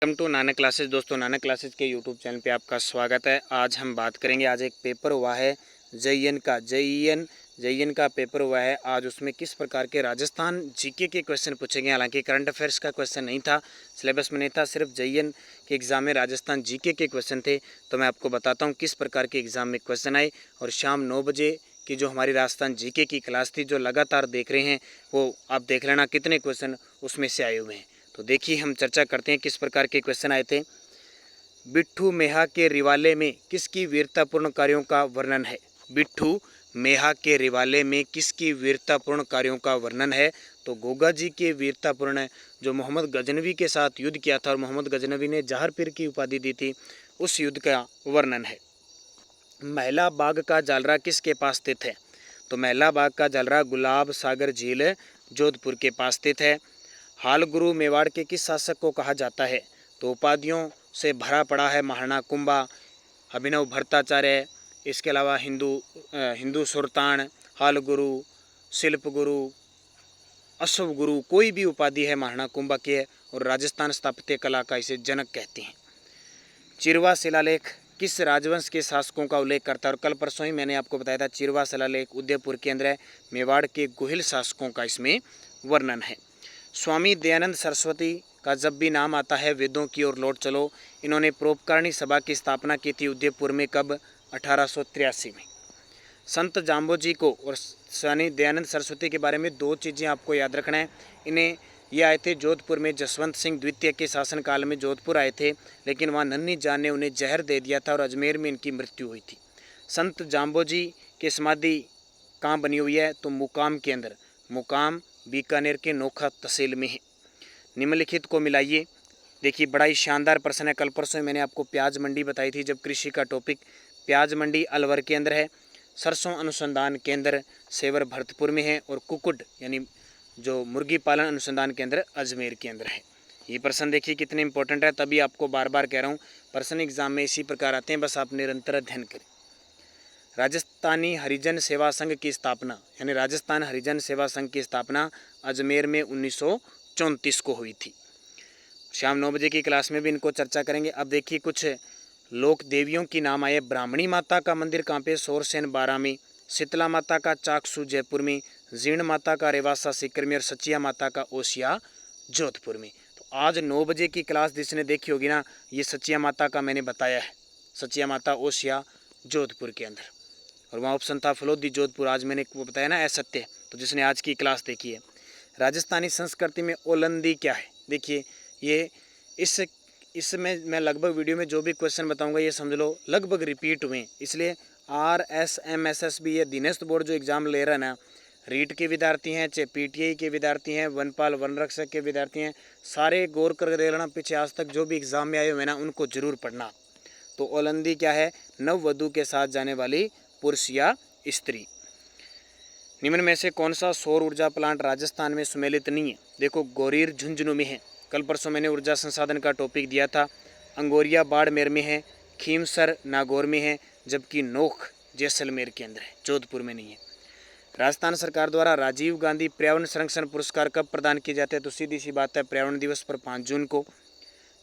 Welcome to Nanak classes. दोस्तों, Nanak classes के YouTube channel पे आपका स्वागत है। आज हम बात करेंगे, आज एक पेपर हुआ है जेईएन का पेपर हुआ है आज। उसमें किस प्रकार के राजस्थान जीके के क्वेश्चन पूछे गए। हालांकि करंट अफेयर्स का क्वेश्चन नहीं था, सिलेबस में नहीं था, सिर्फ जेईएन के एग्ज़ाम में राजस्थान जीके के क्वेश्चन थे। तो मैं आपको बताता हूँ किस प्रकार के एग्ज़ाम में क्वेश्चन आए। और शाम 9 बजे की जो हमारी राजस्थान जीके की क्लास थी, जो लगातार देख रहे हैं वो आप देख लेना कितने क्वेश्चन उसमें से आए हुए हैं। तो देखिए, हम चर्चा करते हैं किस प्रकार के क्वेश्चन आए थे। बिट्ठू मेहा के रिवाले में किसकी वीरतापूर्ण कार्यों का वर्णन है। बिट्ठू मेहा के रिवाले में किसकी वीरतापूर्ण कार्यों का वर्णन है। तो गोगा जी के वीरतापूर्ण, जो मोहम्मद गजनवी के साथ युद्ध किया था और मोहम्मद गजनवी ने जहर पीर की उपाधि दी थी, उस युद्ध का वर्णन है। महिला बाग का जालरा किसके पास स्थित है। तो महिला बाग का जालरा गुलाब सागर झील जोधपुर के पास स्थित है। हाल गुरु मेवाड़ के किस शासक को कहा जाता है। तो उपाधियों से भरा पड़ा है महाराणा कुंभा, अभिनव भट्टाचार्य, इसके अलावा हिंदू सुल्तान, हाल गुरु, शिल्प गुरु, अश्व गुरु, कोई भी उपाधि है महाराणा कुंभा की है। और राजस्थान स्थापत्य कला का इसे जनक कहते हैं। चिरवा शिलालेख किस राजवंश के शासकों का उल्लेख करता है। और कल परसों ही मैंने आपको बताया था, चिरवा शिलालेख उदयपुर के अंदर है, मेवाड़ के गुहिल शासकों का इसमें वर्णन है। स्वामी दयानंद सरस्वती का जब भी नाम आता है वेदों की ओर लौट चलो। इन्होंने परोपकारिणी सभा की स्थापना की थी उदयपुर में, कब। 1883 में। संत जाम्बोजी को और स्वामी दयानंद सरस्वती के बारे में दो चीज़ें आपको याद रखना है। ये आए थे जोधपुर में, जसवंत सिंह द्वितीय के शासनकाल में जोधपुर आए थे, लेकिन वहाँ नन्ही जान ने उन्हें जहर दे दिया था और अजमेर में इनकी मृत्यु हुई थी। संत जाम्बोजी की समाधि कहाँ बनी हुई है। तो मुकाम के अंदर, मुकाम बीकानेर के नोखा तहसील में है। निम्नलिखित को मिलाइए। देखिए, बड़ा ही शानदार प्रश्न है। कल परसों मैंने आपको प्याज मंडी बताई थी, जब कृषि का टॉपिक। प्याज मंडी अलवर के अंदर है, सरसों अनुसंधान केंद्र सेवर भरतपुर में है, और कुक्कुट यानी जो मुर्गी पालन अनुसंधान केंद्र अजमेर के अंदर है। ये प्रश्न देखिए कितने इंपॉर्टेंट है, तभी आपको बार बार कह रहा हूँ प्रश्न एग्जाम में इसी प्रकार आते हैं, बस आप निरंतर अध्ययन करें। राजस्थानी हरिजन सेवा संघ की स्थापना, यानी राजस्थान हरिजन सेवा संघ की स्थापना अजमेर में 1934 को हुई थी। शाम 9 बजे की क्लास में भी इनको चर्चा करेंगे। अब देखिए, कुछ लोक देवियों की नाम आए। ब्राह्मणी माता का मंदिर कहाँ पे। सोरसेन बारा में। शीतला माता का चाकसू जयपुर में। जीर्ण माता का रेवासा सीकर में। और सचिया माता का ओसिया जोधपुर में। तो आज 9 बजे की क्लास जिसने देखी होगी ना, ये सचिया माता का मैंने बताया है। सचिया माता ओसिया जोधपुर के अंदर, और वहाँ ऑप्शन था फलोदी जोधपुर। आज मैंने वो बताया ना असत्य, तो जिसने आज की क्लास देखी है। राजस्थानी संस्कृति में ओलंदी क्या है। देखिए, ये इसमें मैं लगभग वीडियो में जो भी क्वेश्चन बताऊंगा ये समझ लो लगभग रिपीट हुए, इसलिए RSMSSB ये दिनस्थ बोर्ड जो एग्ज़ाम ले रहा है ना, रीट के विद्यार्थी हैं, चाहे PTI के विद्यार्थी हैं, वनपाल वन रक्षक के विद्यार्थी हैं, सारे गौर कर लेना पीछे आज तक जो भी एग्ज़ाम में आए हुए ना, उनको जरूर पढ़ना। तो ओलंदी क्या है। नववधु के साथ जाने वाली पुरुष या स्त्री। निम्न में से कौन सा सौर ऊर्जा प्लांट राजस्थान में सुमेलित नहीं है। देखो, गोरीर झुंझुनू में है। कल परसों मैंने ऊर्जा संसाधन का टॉपिक दिया था। अंगोरिया बाड़मेर में है। खीमसर नागौर में है, जबकि नोख जैसलमेर के अंदर है, जोधपुर में नहीं है। राजस्थान सरकार द्वारा राजीव गांधी पर्यावरण संरक्षण पुरस्कार कब प्रदान किए जाते हैं। तो सीधी सी बात है, पर्यावरण दिवस पर 5 जून को।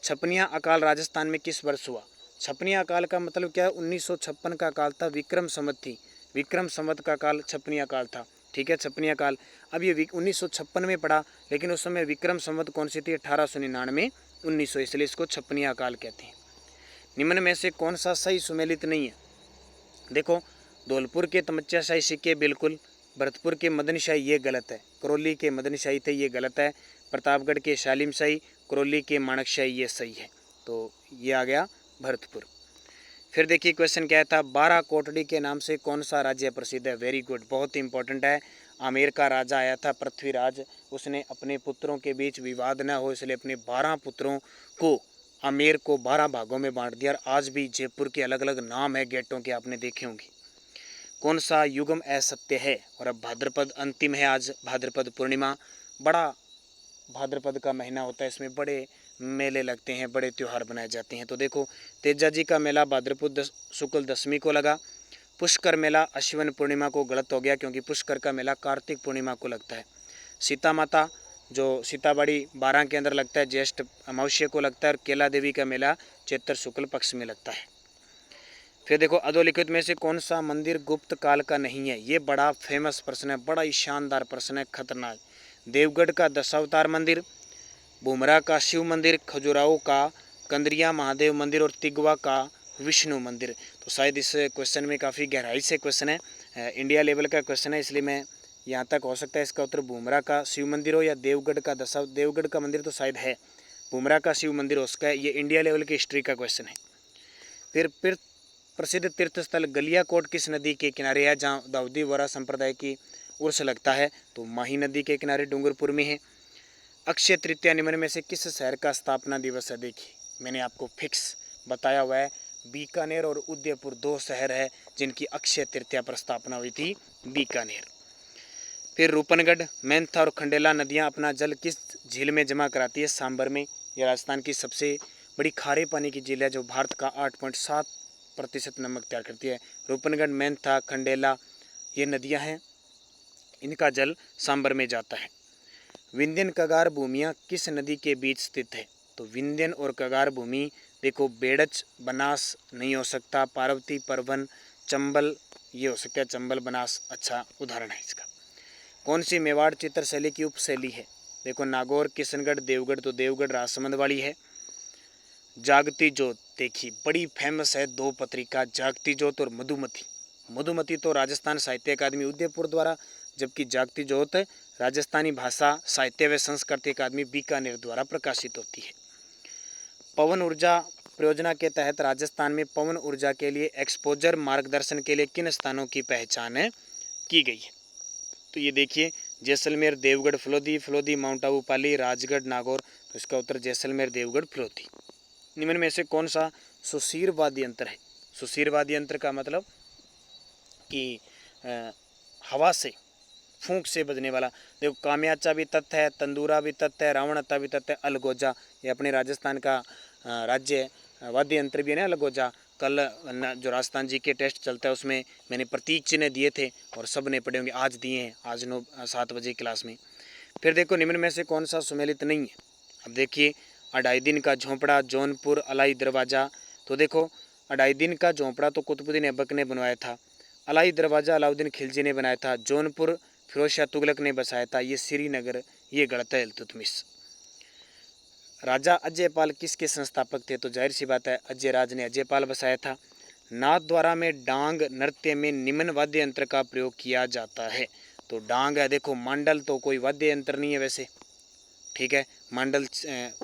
छपनिया अकाल राजस्थान में किस वर्ष हुआ। छपनिया अकाल का मतलब क्या है। 1956 का काल था, विक्रम संवत थी। विक्रम संवत का काल छपनिया काल था। ठीक है, छपनिया काल। अब ये 1956 में पड़ा, लेकिन उस समय विक्रम संवत कौन सी थी। 1899 1900, इसलिए इसको छपनिया काल कहते हैं। निम्न में से कौन सा सही सुमेलित नहीं है। देखो, धौलपुर के तमच्चाशाही सिक्के बिल्कुल, भरतपुर के मदनशाही ये गलत है, करौली के मदनशाही थे ये गलत है, प्रतापगढ़ के शालिमशाही, करौली के माणकशाही ये सही है। तो ये आ गया भरतपुर। फिर देखिए क्वेश्चन क्या था। 12 कोटड़ी के नाम से कौन सा राज्य प्रसिद्ध है। वेरी गुड, बहुत ही इंपॉर्टेंट है। आमेर का राजा आया था पृथ्वीराज, उसने अपने पुत्रों के बीच विवाद न हो इसलिए अपने 12 पुत्रों को, आमेर को 12 भागों में बांट दिया। और आज भी जयपुर के अलग अलग नाम है गेटों के, आपने देखे होंगे। कौन सा युगम असत्य है। और अब भाद्रपद अंतिम है, आज भाद्रपद पूर्णिमा। बड़ा भाद्रपद का महीना होता है, इसमें बड़े मेले लगते हैं, बड़े त्यौहार बनाए जाते हैं। तो देखो, तेजा जी का मेला भाद्रपद शुक्ल दशमी को लगा। पुष्कर मेला अश्विन पूर्णिमा को, गलत हो गया क्योंकि पुष्कर का मेला कार्तिक पूर्णिमा को लगता है। सीता माता जो सीताबाड़ी 12 के अंदर लगता है, ज्येष्ठ अमावस्या को लगता है, और केला देवी का मेला चैत्र शुक्ल पक्ष में लगता है। फिर देखो अधोलिखित में से कौन सा मंदिर गुप्त काल का नहीं है? ये बड़ा फेमस प्रश्न है, बड़ा ही शानदार प्रश्न है, खतरनाक। देवगढ़ का दशावतार मंदिर, बुमरा का शिव मंदिर, खजुराहो का कंदरिया महादेव मंदिर और तिगवा का विष्णु मंदिर। तो शायद इस क्वेश्चन में काफ़ी गहराई से क्वेश्चन है, इंडिया लेवल का क्वेश्चन है, इसलिए मैं यहाँ तक हो सकता है इसका उत्तर बुमरा का शिव मंदिर हो या देवगढ़ का मंदिर तो शायद है, बुमरा का शिव मंदिर हो सकता है। ये इंडिया लेवल की हिस्ट्री का क्वेश्चन है। फिर प्रसिद्ध तीर्थस्थल गलियाकोट किस नदी के किनारे है, जहाँ दाऊदी वोरा संप्रदाय की उर्स लगता है? तो माही नदी के किनारे डूंगरपुर में है। अक्षय तृतीया निम्न में से किस शहर का स्थापना दिवस है? देखिए मैंने आपको फिक्स बताया हुआ है, बीकानेर और उदयपुर 2 शहर है जिनकी अक्षय तृतीया पर स्थापना हुई थी, बीकानेर। फिर रूपनगढ़, मेंथा और खंडेला नदियाँ अपना जल किस झील में जमा कराती है? सांबर में। यह राजस्थान की सबसे बड़ी खारे पानी की झील है जो भारत का 8.7% नमक तैयार करती है। रूपनगढ़, मेंथा, खंडेला ये नदियाँ हैं, इनका जल सांबर में जाता है। विंध्यन कगार भूमियाँ किस नदी के बीच स्थित है? तो विंध्यन और कगार भूमि देखो बेड़च बनास नहीं हो सकता, पार्वती, परवन, चंबल ये हो सकता है, चंबल बनास अच्छा उदाहरण है इसका। कौन सी मेवाड़ चित्रशैली की उपशैली है? देखो नागौर, किशनगढ़, देवगढ़। तो देवगढ़ राजसमंद वाली है। जागती जोत देखी बड़ी फेमस है, 2 पत्रिका, जागती जोत और मधुमती। मधुमती तो राजस्थान साहित्य अकादमी उदयपुर द्वारा, जबकि जागती जोत राजस्थानी भाषा साहित्य व संस्कृति अकादमी बीकानेर द्वारा प्रकाशित होती है। पवन ऊर्जा परियोजना के तहत राजस्थान में पवन ऊर्जा के लिए एक्सपोजर मार्गदर्शन के लिए किन स्थानों की पहचान की गई है? तो ये देखिए जैसलमेर, देवगढ़, फलोदी, माउंट आबू, पाली, राजगढ़, नागौर। तो इसका उत्तर जैसलमेर, देवगढ़, फलोदी। निम्न में से कौन सा सुशीरवादी यंत्र है? सुशीरवादी यंत्र का मतलब कि हवा से, फूंक से बजने वाला। देखो कामयाचा भी तथ्य है, तंदूरा भी तथ्य है, रावणता भी तथ्य है, अलगोजा ये अपने राजस्थान का राज्य वाद्य यंत्र भी है ना, अलगोजा। कल जो राजस्थान जी के टेस्ट चलता है उसमें मैंने प्रतीक चिन्ह दिए थे और सब ने पढ़े होंगे, आज दिए हैं, आज 7 बजे क्लास में। फिर देखो निम्न में से कौन सा सुमेलित नहीं है? अब देखिए अढ़ाई दिन का झोंपड़ा, जौनपुर, अलाई दरवाज़ा। तो देखो अढ़ाई दिन का झोंपड़ा तो कुतुबुद्दीन ऐबक ने बनवाया था, अलाई दरवाज़ा अलाउद्दीन खिलजी ने बनाया था, जौनपुर फिरोज शाह तुगलक ने बसाया था, ये श्रीनगर ये गढ़ता है इल्तुतमिश। राजा अजयपाल किसके संस्थापक थे? तो जाहिर सी बात है अजयराज ने अजयपाल बसाया था। नाथद्वारा में डांग नृत्य में निम्न वाद्य यंत्र का प्रयोग किया जाता है? तो डांग है, देखो मंडल तो कोई वाद्य यंत्र नहीं है वैसे, ठीक है, मंडल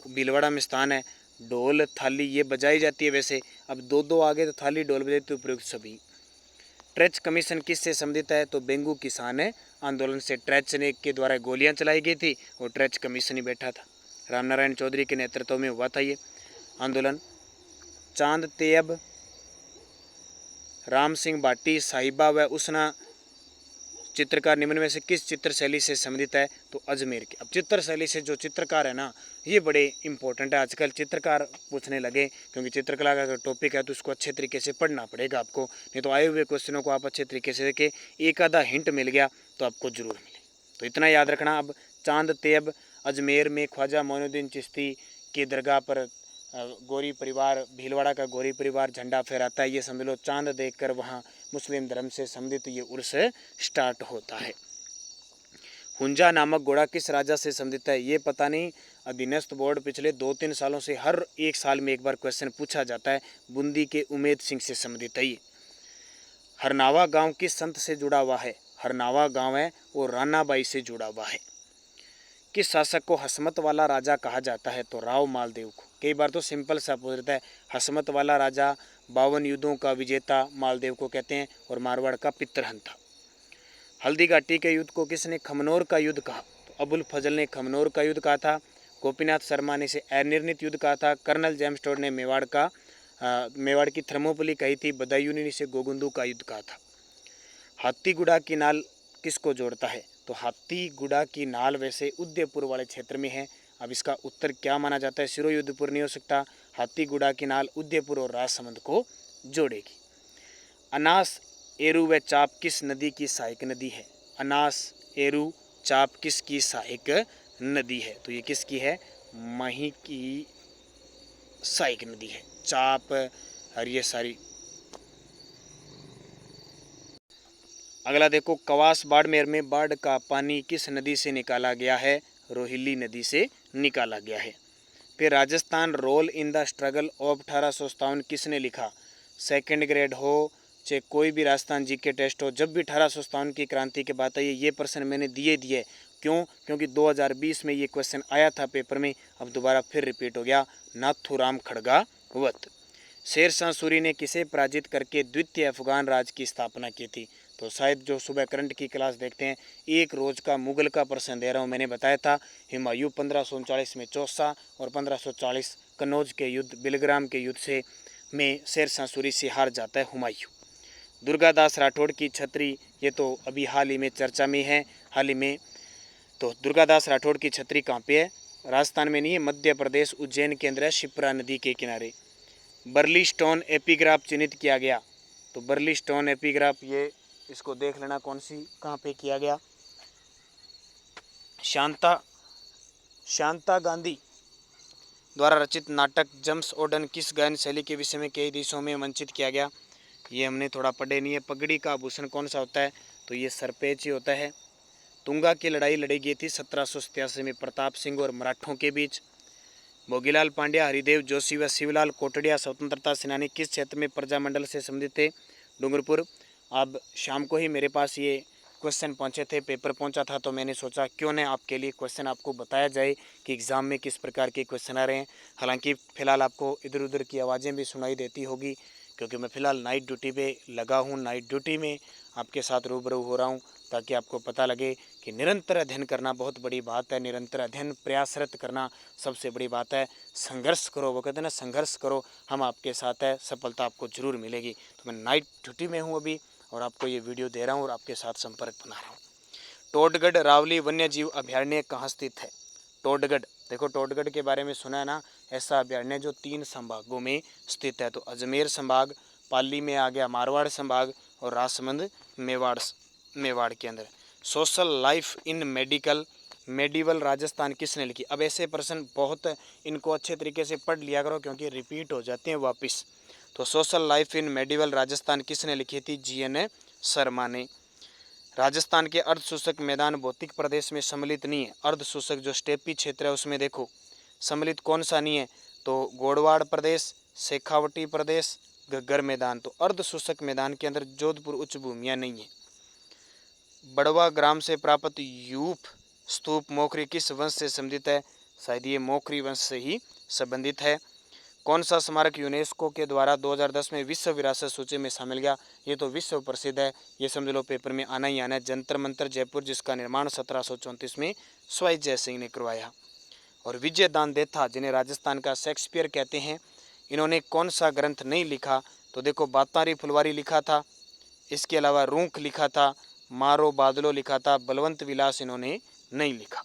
भीलवाड़ा में स्थान है। ढोल थाली ये बजाई जाती है वैसे, अब 2 आगे तो थाली ढोल बजाती है, उपयुक्त सभी। ट्रेच कमीशन किससे संबंधित है? तो बेंगू किसान आंदोलन से ट्रेच ने के द्वारा गोलियां चलाई गई थी और ट्रेच कमीशन ही बैठा था, रामनारायण चौधरी के नेतृत्व में हुआ था ये आंदोलन। चांद तेब, राम सिंह भाटी, साहिबा व उसना चित्रकार निम्न में से किस चित्र शैली से संबंधित है? तो अजमेर के। अब चित्र शैली से जो चित्रकार है ना ये बड़े इंपॉर्टेंट है, आजकल चित्रकार पूछने लगे, क्योंकि चित्रकला का अगर टॉपिक है तो उसको अच्छे तरीके से पढ़ना पड़ेगा आपको, नहीं तो आए हुए क्वेश्चनों को आप अच्छे तरीके से देखें, एक आधा हिंट मिल गया तो आपको जरूर मिले, तो इतना याद रखना। अब चांद तेब अजमेर में ख्वाजा मोइनुद्दीन चिश्ती की दरगाह पर गौरी परिवार, भीलवाड़ा का गौरी परिवार झंडा फहराता है, ये समझ लो चांद देखकर वहाँ मुस्लिम धर्म से संबंधित ये उर्स स्टार्ट होता है। हुंजा नामक घोड़ा किस राजा से संबंधित है? ये पता नहीं, अधीनस्थ बोर्ड पिछले 2-3 सालों से हर एक साल में एक बार क्वेश्चन पूछा जाता है, बूंदी के उमेद सिंह से संबंधित है ये। हरनावा गांव किस संत से जुड़ा हुआ है? हरनावा गांव है वो रानाबाई से जुड़ा हुआ है। किस शासक को हसमत वाला राजा कहा जाता है? तो राव मालदेव को। कई बार तो सिंपल सा पूछ रहता है, हसमत वाला राजा 52 युद्धों का विजेता मालदेव को कहते हैं और मारवाड़ का पितरहन था। हल्दी घाटी के युद्ध को किसने खमनोर का युद्ध कहा? तो अबुल फजल ने खमनोर का युद्ध कहा था। गोपीनाथ शर्मा ने इसे अनिर्णित युद्ध कहा था। कर्नल जेम्स टोड ने मेवाड़ की थर्मोपली कही थी। बदायूं ने इसे गोगुंदू का युद्ध कहा था। हाथीगुड़ा की नाल किसको जोड़ता है? तो हाथीगुड़ा की नाल वैसे उदयपुर वाले क्षेत्र में है। अब इसका उत्तर क्या माना जाता है? सिरोयुद्धपुर नहीं हो सकता, हाथीगुड़ा की नाल उदयपुर और राजसमंद को जोड़ेगी। अनास, एरू व चाप किस नदी की सहायक नदी है? अनास, एरू, चाप किसकी सहायक नदी है? तो ये किसकी है? माही की सहायक नदी है। चाप और ये सारी। अगला देखो, कवास बाड़मेर में बाढ़ का पानी किस नदी से निकाला गया है? रोहिली नदी से निकाला गया है। फिर Rajasthan role in the struggle of 1857 किसने लिखा? सेकंड ग्रेड हो चाहे कोई भी राजस्थान जी के टेस्ट हो, जब भी 1857 की क्रांति की बात आई है ये प्रश्न मैंने दिए। क्यों? क्योंकि 2020 में ये क्वेश्चन आया था पेपर में, अब दोबारा फिर रिपीट हो गया। नाथूराम खड़गावत। शेरशाह सूरी ने किसे पराजित करके द्वितीय अफगान राज की स्थापना की थी? तो शायद जो सुबह करंट की क्लास देखते हैं, एक रोज का मुगल का प्रश्न दे रहा हूँ। मैंने बताया था हुमायूं 1539 में चौसा और 1540 कन्नौज के युद्ध, बिलग्राम के युद्ध से में शेरशाह सूरी से हार जाता है हुमायूं। दुर्गादास राठौड़ की छतरी, ये तो अभी हाल ही में चर्चा में है, हाल ही में। तो दुर्गादास राठौड़ की छतरी कहाँ पे है? राजस्थान में नहीं है, मध्य प्रदेश उज्जैन के अंदर है, शिप्रा नदी के किनारे। बर्ली स्टोन एपिग्राफ चिन्हित किया गया। तो बर्ली स्टोन एपिग्राफ, ये इसको देख लेना कौन सी कहाँ पे किया गया। शांता गांधी द्वारा रचित नाटक जम्स ओडन किस गायन शैली के विषय में कई देशों में मंचित किया गया? ये हमने थोड़ा पढ़े नहीं है। पगड़ी का आभूषण कौन सा होता है? तो ये सरपेच ही होता है। तुंगा की लड़ाई लड़ी गई थी 1787 में प्रताप सिंह और मराठों के बीच। भोगीलाल पांड्या, हरिदेव जोशी व शिवलाल कोटड़िया स्वतंत्रता सेनानी किस क्षेत्र में प्रजामंडल से संबंधित थे? डूंगरपुर। अब शाम को ही मेरे पास ये क्वेश्चन पहुंचे थे, पेपर पहुंचा था, तो मैंने सोचा क्यों न आपके लिए क्वेश्चन आपको बताया जाए कि एग्ज़ाम में किस प्रकार के क्वेश्चन आ रहे हैं। हालांकि फ़िलहाल आपको इधर उधर की आवाज़ें भी सुनाई देती होगी, क्योंकि मैं फ़िलहाल नाइट ड्यूटी पे लगा हूँ। नाइट ड्यूटी में आपके साथ रूबरू हो रहा हूँ, ताकि आपको पता लगे कि निरंतर अध्ययन करना बहुत बड़ी बात है। निरंतर अध्ययन, प्रयासरत करना सबसे बड़ी बात है। संघर्ष करो, वो कहते हैं ना, संघर्ष करो, हम आपके साथ है, सफलता आपको जरूर मिलेगी। तो मैं नाइट ड्यूटी में हूँ अभी, और आपको ये वीडियो दे रहा हूँ और आपके साथ संपर्क बना रहा हूँ। टोडगढ़ रावली वन्य जीव अभयारण्य कहाँ स्थित है? टोडगढ़, देखो टोडगढ़ के बारे में सुना है ना, ऐसा अभयारण्य जो 3 संभागों में स्थित है। तो अजमेर संभाग, पाली में आ गया मारवाड़ संभाग, और राजसमंद मेवाड़ के अंदर। Social life in medieval Rajasthan किसने लिखी? अब ऐसे प्रश्न बहुत, इनको अच्छे तरीके से पढ़ लिया करो, क्योंकि रिपीट हो जाते हैं वापस। तो social life in medieval Rajasthan किसने लिखी थी? GN शर्मा ने। राजस्थान के अर्धशुष्क मैदान भौतिक प्रदेश में सम्मिलित नहीं है। अर्धशुष्क जो स्टेपी क्षेत्र है उसमें देखो सम्मिलित कौन सा नहीं है? तो गोड़वाड़ प्रदेश, शेखावटी प्रदेश, घग्गर मैदान। तो अर्धशुष्क मैदान के अंदर जोधपुर उच्च भूमियाँ नहीं है। बड़वा ग्राम से प्राप्त यूप स्तूप मोखरी किस वंश से संबंधित है? शायद ये मोखरी वंश से ही संबंधित है। कौन सा स्मारक यूनेस्को के द्वारा 2010 में विश्व विरासत सूची में शामिल गया? ये तो विश्व प्रसिद्ध है, ये समझ लो पेपर में आना ही आना है। जंतर मंतर जयपुर, जिसका निर्माण 1734 में स्वाई जय सिंह ने करवाया। और विजय दान देथा, जिन्हें राजस्थान का शेक्सपियर कहते हैं, इन्होंने कौन सा ग्रंथ नहीं लिखा? तो देखो बातारी फुलवारी लिखा था, इसके अलावा रूंख लिखा था, मारो बादलो लिखा था, बलवंत विलास इन्होंने नहीं लिखा।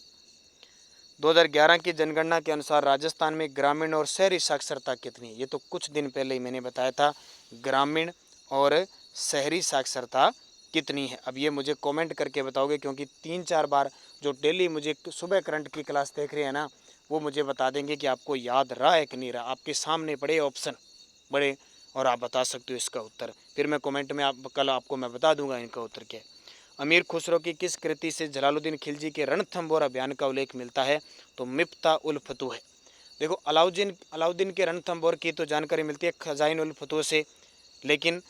2011 की जनगणना के अनुसार राजस्थान में ग्रामीण और शहरी साक्षरता कितनी है? ये तो कुछ दिन पहले ही मैंने बताया था, ग्रामीण और शहरी साक्षरता कितनी है। अब ये मुझे कमेंट करके बताओगे, क्योंकि 3-4 बार जो डेली मुझे सुबह करंट की क्लास देख रहे हैं ना, वो मुझे बता देंगे कि आपको याद रहा है कि नहीं रहा। आपके सामने बड़े ऑप्शन बड़े, और आप बता सकते हो इसका उत्तर। फिर मैं कमेंट में कल आपको मैं बता दूंगा इनका उत्तर क्या है। अमीर खुसरो की किस कृति से जलालुद्दीन खिलजी के रणथंबोर अभियान का उल्लेख मिलता है? तो मिफ्ता उल फतूह है। देखो अलाउद्दीन के रणथंबोर की तो जानकारी मिलती है खजाइन उल फतूह से, लेकिन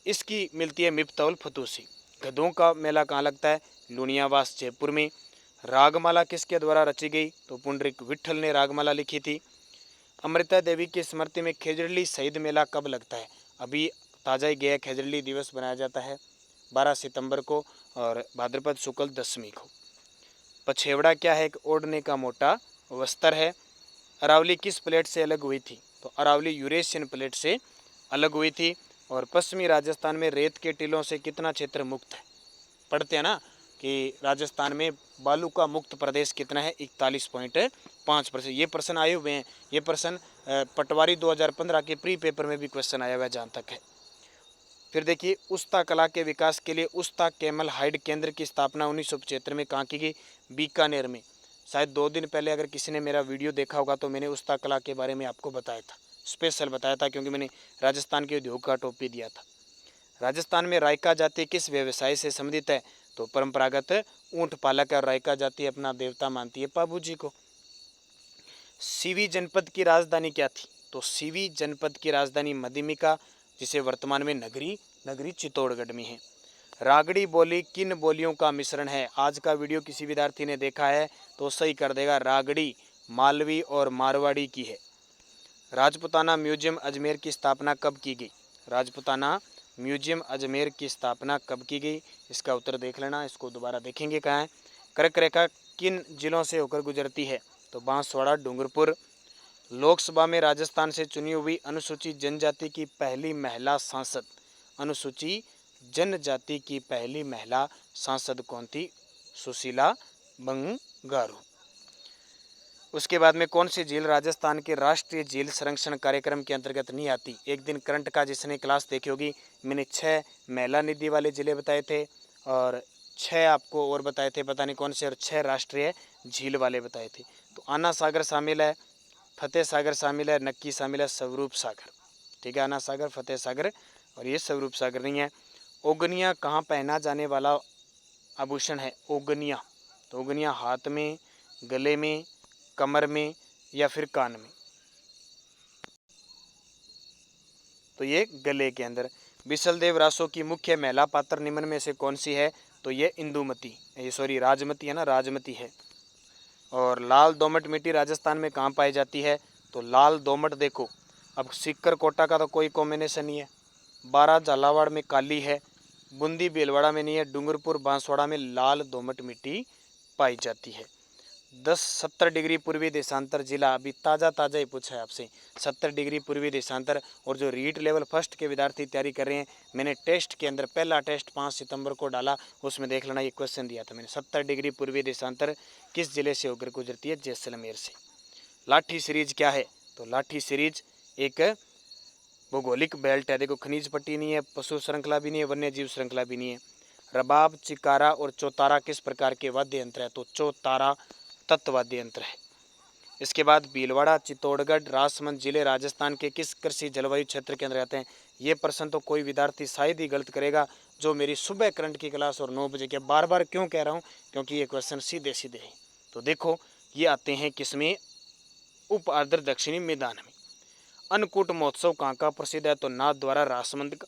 इसकी मिलती है मिफ्ता उल फतूह से। गधों का मेला कहाँ लगता है? लुनियावास जयपुर में। रागमाला किसके द्वारा रची गई? तो पुंडरीक विठल ने रागमाला लिखी थी। अमृता देवी की स्मृति में खेजड़ली शहीद मेला कब लगता है? अभी ताज़ा ही गया खेजड़ली दिवस बनाया जाता है 12 सितंबर को, और भाद्रपद शुक्ल 10वीं को। पछेवड़ा क्या है? एक ओढ़ने का मोटा वस्त्र है। अरावली किस प्लेट से अलग हुई थी? तो अरावली यूरेशियन प्लेट से अलग हुई थी। और पश्चिमी राजस्थान में रेत के टीलों से कितना क्षेत्र मुक्त है? पढ़ते हैं ना कि राजस्थान में बालू का मुक्त प्रदेश कितना है? 41.5%। ये प्रश्न आए हुए हैं। ये प्रश्न पटवारी 2015 के प्री पेपर में भी क्वेश्चन आया हुआ है जहाँ तक है। फिर देखिए, उस्ता कला के विकास के लिए उस्ता कैमल हाइड केंद्र की स्थापना 1975 में कहाँ की गई? बीकानेर में। शायद 2 दिन पहले अगर किसी ने मेरा वीडियो देखा होगा तो मैंने उस्ता कला के बारे में आपको बताया था, स्पेशल बताया था, क्योंकि मैंने राजस्थान के उद्योग का टॉपिक दिया था। राजस्थान में रायका जाति किस व्यवसाय से संबंधित है? तो परंपरागत ऊंट पालक है और रायका जाति अपना देवता मानती है पाबू जी को। सीवी जनपद की राजधानी क्या थी? तो सीवी जनपद की राजधानी मध्यमिका, जिसे वर्तमान में नगरी चित्तौड़गढ़ में है। रागड़ी बोली किन बोलियों का मिश्रण है? आज का वीडियो किसी विद्यार्थी ने देखा है तो सही कर देगा, रागड़ी मालवी और मारवाड़ी की है। राजपुताना म्यूजियम अजमेर की स्थापना कब की गई? राजपुताना म्यूजियम अजमेर की स्थापना कब की गई? इसका उत्तर देख लेना, इसको दोबारा देखेंगे कहाँ है। कर्क रेखा किन जिलों से होकर गुजरती है? तो बांसवाड़ा, डूंगरपुर। लोकसभा में राजस्थान से चुनी हुई अनुसूचित जनजाति की पहली महिला सांसद, अनुसूचित जनजाति की पहली महिला सांसद कौन थी? सुशीला बंगारू। उसके बाद में कौन सी झील राजस्थान के राष्ट्रीय झील संरक्षण कार्यक्रम के अंतर्गत नहीं आती? एक दिन करंट का जिसने क्लास देखी होगी, मैंने 6 महिला निधि वाले जिले बताए थे और 6 आपको और बताए थे, पता नहीं कौन से, और 6 राष्ट्रीय झील वाले बताए थे। तो आना सागर शामिल है, फतेह सागर शामिल है, नक्की शामिल है, स्वरूप सागर। ठीक है, आना सागर, फतेह सागर और ये स्वरूप सागर नहीं है। ओगनिया कहाँ पहना जाने वाला आभूषण है? ओगनिया, तो ओगनिया हाथ में, गले में, कमर में या फिर कान में? तो ये गले के अंदर। बिसलदेव रासो की मुख्य महिला पात्र निम्न में से कौन सी है? तो ये इंदुमती, ये सॉरी राजमती है ना, राजमती है। और लाल दोमट मिट्टी राजस्थान में कहाँ पाई जाती है? तो लाल दोमट देखो, अब सीकर कोटा का तो कोई कॉम्बिनेशन नहीं है, 12 झालावाड़ में काली है, बूंदी भीलवाड़ा में नहीं है, डूंगरपुर बांसवाड़ा में लाल दोमट मिट्टी पाई जाती है। 70 डिग्री पूर्वी देशांतर जिला, अभी ताज़ा ही पूछा है आपसे, 70 डिग्री पूर्वी देशांतर। और जो रीट लेवल फर्स्ट के विद्यार्थी तैयारी कर रहे हैं, मैंने टेस्ट के अंदर पहला टेस्ट 5 सितंबर को डाला, उसमें देख लेना, ये क्वेश्चन दिया था मैंने, 70 डिग्री पूर्वी देशांतर किस जिले से होकर गुजरती है? जैसलमेर से। लाठी सीरीज क्या है? तो लाठी सीरीज एक भौगोलिक बेल्ट है। देखो, खनिज पट्टी नहीं है, पशु श्रृंखला भी नहीं है, वन्य जीव श्रृंखला भी नहीं है। रबाब, चिकारा और चौतारा किस प्रकार के वाद्य यंत्र है? तो चौतारा तत्वाद्य यंत्र है। इसके बाद भीलवाड़ा, चित्तौड़गढ़, राजसमंद जिले राजस्थान के किस कृषि जलवायु क्षेत्र के अंदर आते हैं? ये प्रश्न तो कोई विद्यार्थी शायद ही गलत करेगा जो मेरी सुबह करंट की क्लास और 9 बजे के, बार बार क्यों कह रहा हूँ, क्योंकि ये क्वेश्चन सीधे सीधे हैं। तो देखो, ये आते हैं किसमें? उप आर्द्र दक्षिणी मैदान में। अन्नकूट महोत्सव कहाँ का प्रसिद्ध है? तो नाथ द्वारा राजसमंद का,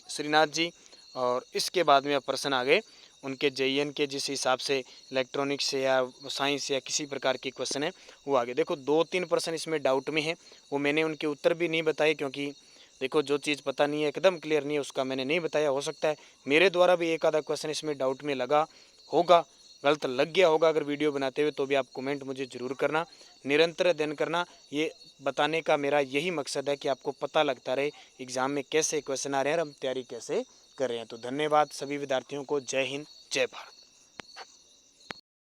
श्रीनाथ जी। और इसके बाद में प्रश्न आ गए उनके JN के, जिस हिसाब से इलेक्ट्रॉनिक्स से या साइंस या किसी प्रकार के क्वेश्चन है वो आगे। देखो 2-3 प्रश्न इसमें डाउट में है, वो मैंने उनके उत्तर भी नहीं बताए, क्योंकि देखो जो चीज़ पता नहीं है, एकदम क्लियर नहीं है, उसका मैंने नहीं बताया। हो सकता है मेरे द्वारा भी एक आधा क्वेश्चन इसमें डाउट में लगा होगा, गलत लग गया होगा अगर वीडियो बनाते हुए, तो भी आप कमेंट मुझे ज़रूर करना। निरंतर अध्ययन करना, ये बताने का मेरा यही मकसद है कि आपको पता लगता रहे एग्ज़ाम में कैसे क्वेश्चन आ रहे हैं और हम तैयारी कैसे कर रहे हैं। तो धन्यवाद सभी विद्यार्थियों को। जय हिंद, जय भारत।